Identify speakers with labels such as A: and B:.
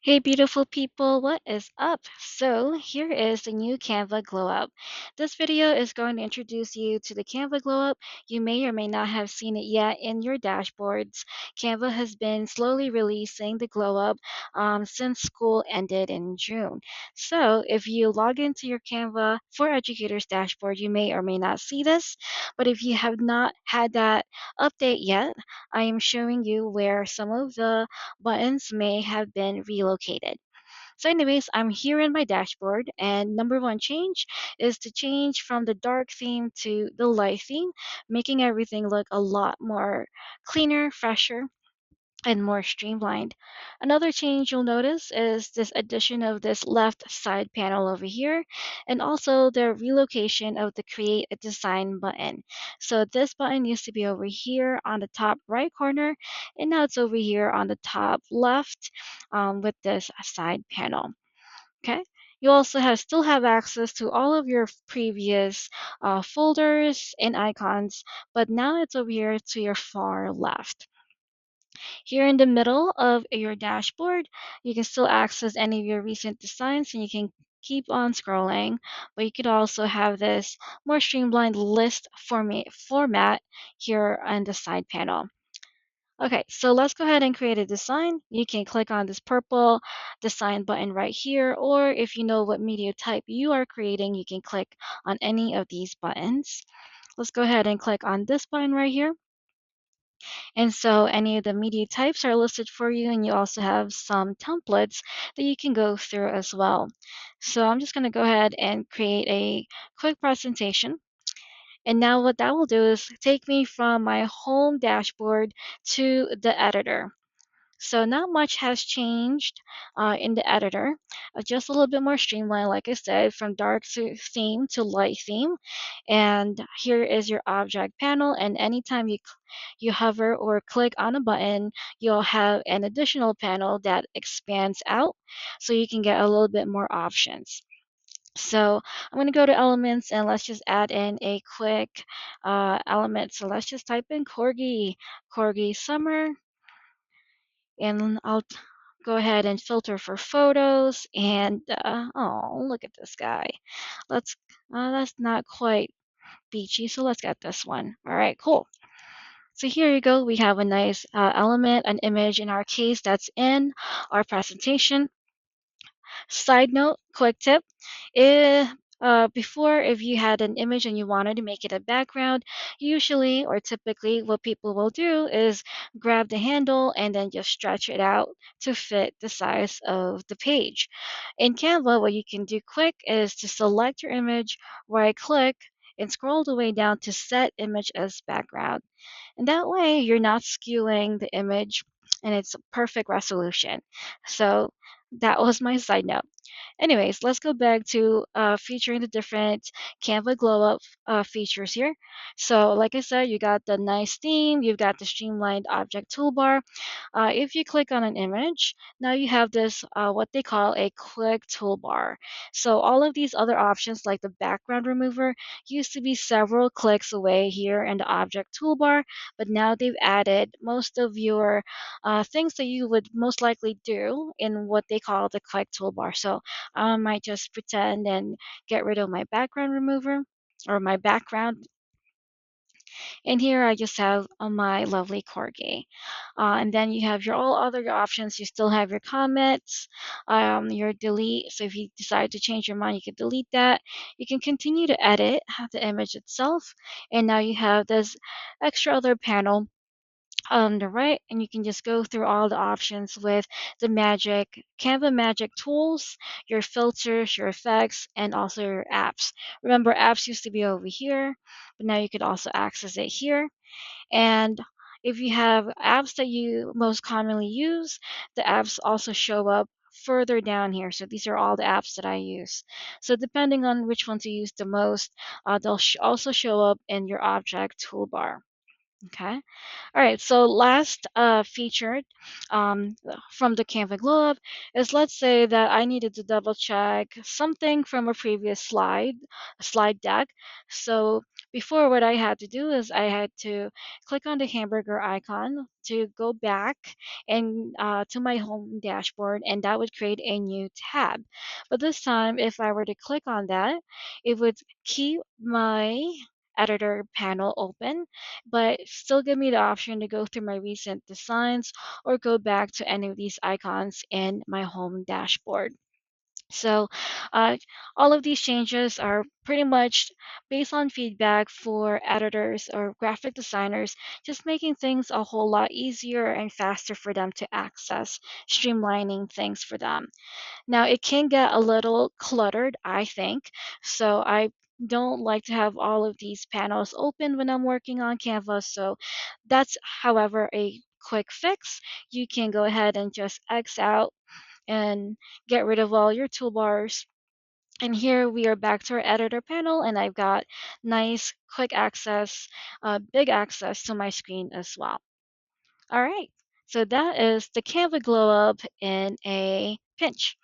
A: Hey, beautiful people, what is up? So, here is the new Canva Glow Up. This video is going to introduce you to the Canva Glow Up. You may or may not have seen it yet in your dashboards. Canva has been slowly releasing the Glow Up since school ended in June. So, if you log into your Canva for Educators dashboard, you may or may not see this. But if you have not had that update yet, I am showing you where some of the buttons may have been relocated. So anyways, I'm here in my dashboard, and number one change is to change from the dark theme to the light theme, making everything look a lot more cleaner, fresher, and more streamlined. Another change you'll notice is this addition of this left side panel over here, and also the relocation of the Create a Design button. So this button used to be over here on the top right corner, and now it's over here on the top left with this side panel. Okay. You also still have access to all of your previous folders and icons, but now it's over here to your far left. Here in the middle of your dashboard, you can still access any of your recent designs and you can keep on scrolling, but you could also have this more streamlined list format here on the side panel. Okay, so let's go ahead and create a design. You can click on this purple design button right here, or if you know what media type you are creating, you can click on any of these buttons. Let's go ahead and click on this button right here. And so any of the media types are listed for you, and you also have some templates that you can go through as well. So I'm just going to go ahead and create a quick presentation. And now what that will do is take me from my home dashboard to the editor. So not much has changed in the editor, just a little bit more streamlined, like I said, from dark theme to light theme. And here is your object panel. And anytime you hover or click on a button, you'll have an additional panel that expands out so you can get a little bit more options. So I'm going to go to elements and let's just add in a quick element. So let's just type in Corgi summer, and I'll go ahead and filter for photos. And oh, look at this guy. Let's that's not quite beachy, so let's get this one. All right, cool. So here you go. We have a nice element, an image in our case that's in our presentation. Side note, quick tip. Before, if you had an image and you wanted to make it a background, usually or typically what people will do is grab the handle and then just stretch it out to fit the size of the page. In Canva, what you can do quick is to select your image, right click, and scroll the way down to set image as background. And that way you're not skewing the image and it's perfect resolution. So that was my side note. Anyways, let's go back to featuring the different Canva Glow Up features here. So like I said, you got the nice theme, you've got the streamlined object toolbar. If you click on an image, now you have this, what they call a quick toolbar. So all of these other options like the background remover used to be several clicks away here in the object toolbar, but now they've added most of your things that you would most likely do in what they call the quick toolbar. So I might just pretend and get rid of my background remover or my background. And here I just have my lovely corgi. And then you have your all other options. You still have your comments, your delete. So if you decide to change your mind, you can delete that. You can continue to edit the image itself. And now you have this extra other panel on the right, and you can just go through all the options with the Canva magic tools, your filters, your effects, and also your apps. Remember, apps used to be over here, but now you could also access it here. And if you have apps that you most commonly use, the apps also show up further down here. So these are all the apps that I use. So depending on which ones you use the most, they'll also show up in your object toolbar. Okay. All right, so last feature um, from the Canva Glow Up is, let's say that I needed to double check something from a previous slide deck. So before, what I had to do is I had to click on the hamburger icon to go back and to my home dashboard, and that would create a new tab. But this time, if I were to click on that, it would keep my editor panel open, but still give me the option to go through my recent designs or go back to any of these icons in my home dashboard. So uh, all of these changes are pretty much based on feedback for editors or graphic designers, just making things a whole lot easier and faster for them to access, streamlining things for them. Now, it can get a little cluttered, I think, so I don't like to have all of these panels open when I'm working on Canva. So that's, however, a quick fix. You can go ahead and just X out and get rid of all your toolbars. And here we are back to our editor panel, and I've got nice quick access, big access to my screen as well. All right, so that is the Canva Glow Up in a pinch.